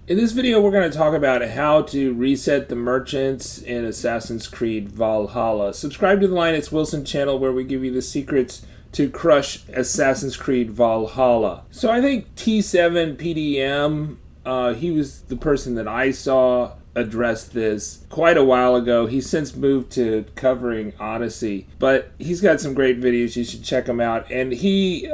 In this video, we're going to talk about how to reset the merchants in Assassin's Creed Valhalla. Subscribe to the Linus Wilson channel where we give you the secrets to crush Assassin's Creed Valhalla. So I think T7 PDM, he was the person that I saw address this quite a while ago. He's since moved to covering Odyssey, but he's got some great videos. You should check him out. And he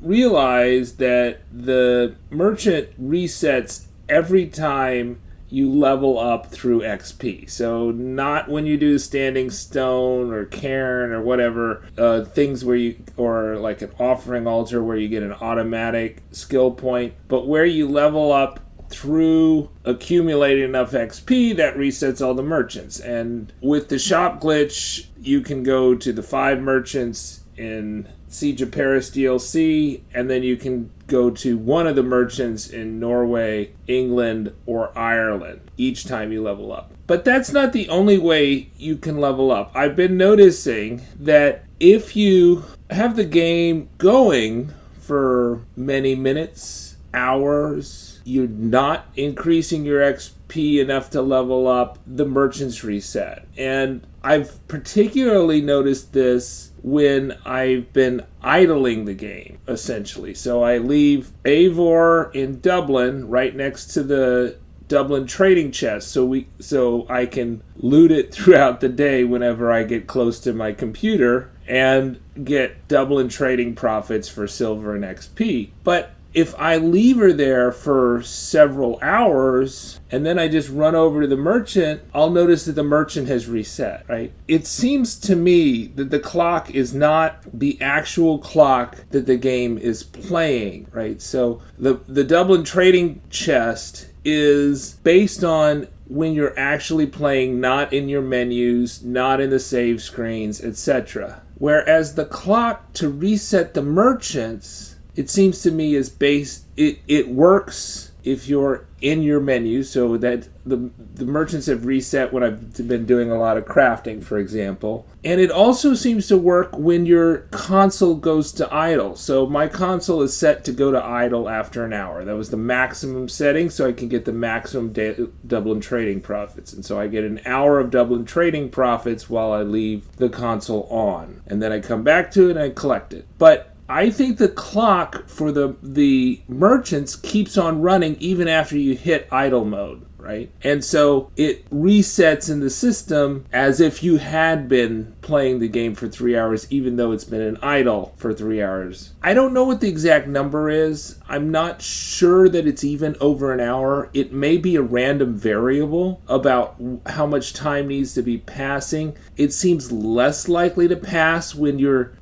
realized that the merchant resets every time you level up through XP. So not when you do Standing Stone or Cairn or whatever, things where you, or like an Offering Altar where you get an automatic skill point, but where you level up through accumulating enough XP that resets all the merchants. And with the shop glitch, you can go to the 5 merchants in Siege of Paris DLC, and then you can go to one of the merchants in Norway, England, or Ireland each time you level up. But that's not the only way you can level up. I've been noticing that if you have the game going for many minutes, hours, you're not increasing your XP enough to level up, the merchants reset. And I've particularly noticed this when I've been idling the game, essentially. So I leave Eivor in Dublin right next to the Dublin trading chest so I can loot it throughout the day whenever I get close to my computer and get Dublin trading profits for silver and XP. But if I leave her there for several hours and then I just run over to the merchant, I'll notice that the merchant has reset, right? It seems to me that the clock is not the actual clock that the game is playing, right? So the Dublin trading chest is based on when you're actually playing, not in your menus, not in the save screens, etc. Whereas the clock to reset the merchants, it seems to me, is based, it works if you're in your menu, so that the merchants have reset when I've been doing a lot of crafting, for example. And it also seems to work when your console goes to idle. So my console is set to go to idle after an hour. That was the maximum setting, so I can get the maximum Dublin trading profits. And so I get an hour of Dublin trading profits while I leave the console on. And then I come back to it and I collect it. But I think the clock for the merchants keeps on running even after you hit idle mode, right? And so it resets in the system as if you had been playing the game for 3 hours, even though it's been in idle for 3 hours. I don't know what the exact number is. I'm not sure that it's even over an hour. It may be a random variable about how much time needs to be passing. It seems less likely to pass when you're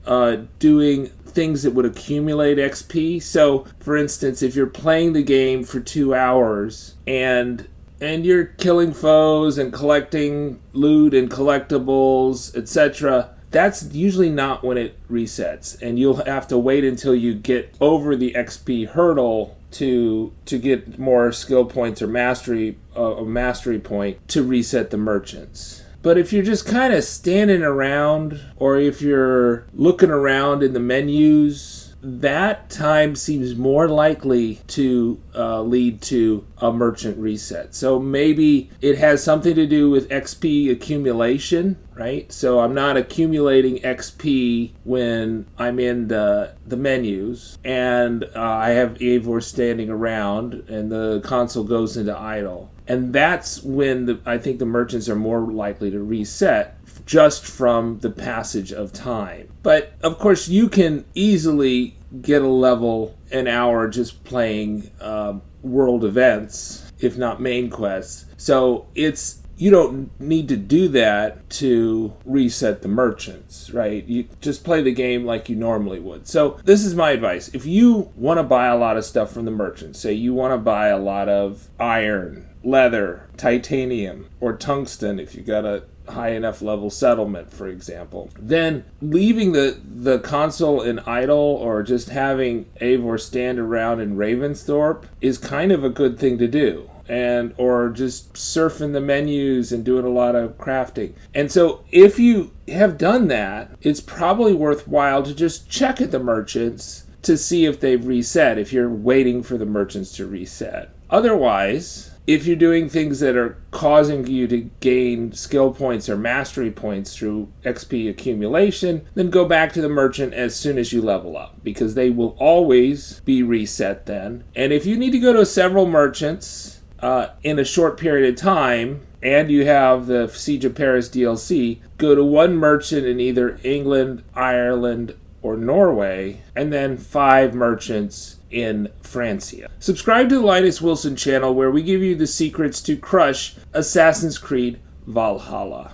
doing things that would accumulate XP. So, for instance, if you're playing the game for 2 hours and you're killing foes and collecting loot and collectibles, etc., that's usually not when it resets. And you'll have to wait until you get over the XP hurdle to get more skill points or mastery point to reset the merchants. But if you're just kind of standing around, or if you're looking around in the menus, that time seems more likely to lead to a merchant reset. So maybe it has something to do with XP accumulation, right? So I'm not accumulating XP when I'm in the menus, and I have Eivor standing around, and the console goes into idle. And that's when I think the merchants are more likely to reset, just from the passage of time. But of course, you can easily get a level an hour just playing world events, if not main quests. So you don't need to do that to reset the merchants, right? You just play the game like you normally would. So this is my advice. If you want to buy a lot of stuff from the merchants, say you want to buy a lot of iron, leather, titanium, or tungsten if you got a high enough level settlement, for example, then leaving the console in idle, or just having Eivor stand around in Ravensthorpe, is kind of a good thing to do. Or just surfing the menus and doing a lot of crafting. And so if you have done that, it's probably worthwhile to just check at the merchants to see if they've reset, if you're waiting for the merchants to reset. Otherwise, If you're doing things that are causing you to gain skill points or mastery points through XP accumulation, then go back to the merchant as soon as you level up, because they will always be reset then. And if you need to go to several merchants in a short period of time, and you have the Siege of Paris DLC, go to one merchant in either England, Ireland, or Norway, and then 5 merchants in Francia. Subscribe to the Linus Wilson channel, where we give you the secrets to crush Assassin's Creed Valhalla.